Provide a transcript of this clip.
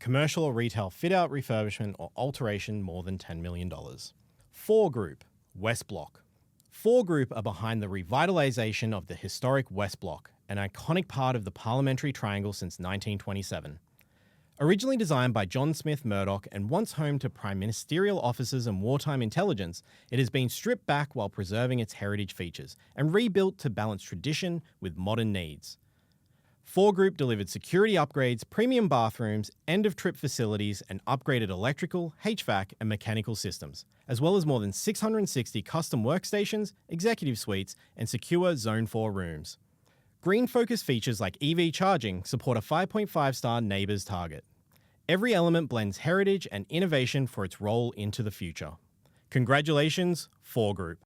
commercial or retail fit-out, refurbishment or alteration more than $10 million. Fore Group, West Block. Fore Group are behind the revitalisation of the historic West Block, an iconic part of the Parliamentary Triangle since 1927. Originally designed by John Smith Murdoch and once home to Prime Ministerial officers and wartime intelligence, it has been stripped back while preserving its heritage features and rebuilt to balance tradition with modern needs. Fore Group delivered security upgrades, premium bathrooms, end-of-trip facilities, and upgraded electrical, HVAC, and mechanical systems, as well as more than 660 custom workstations, executive suites, and secure Zone 4 rooms. Green-focused features like EV charging support a 5.5-star NABERS target. Every element blends heritage and innovation for its role into the future. Congratulations, Fore Group.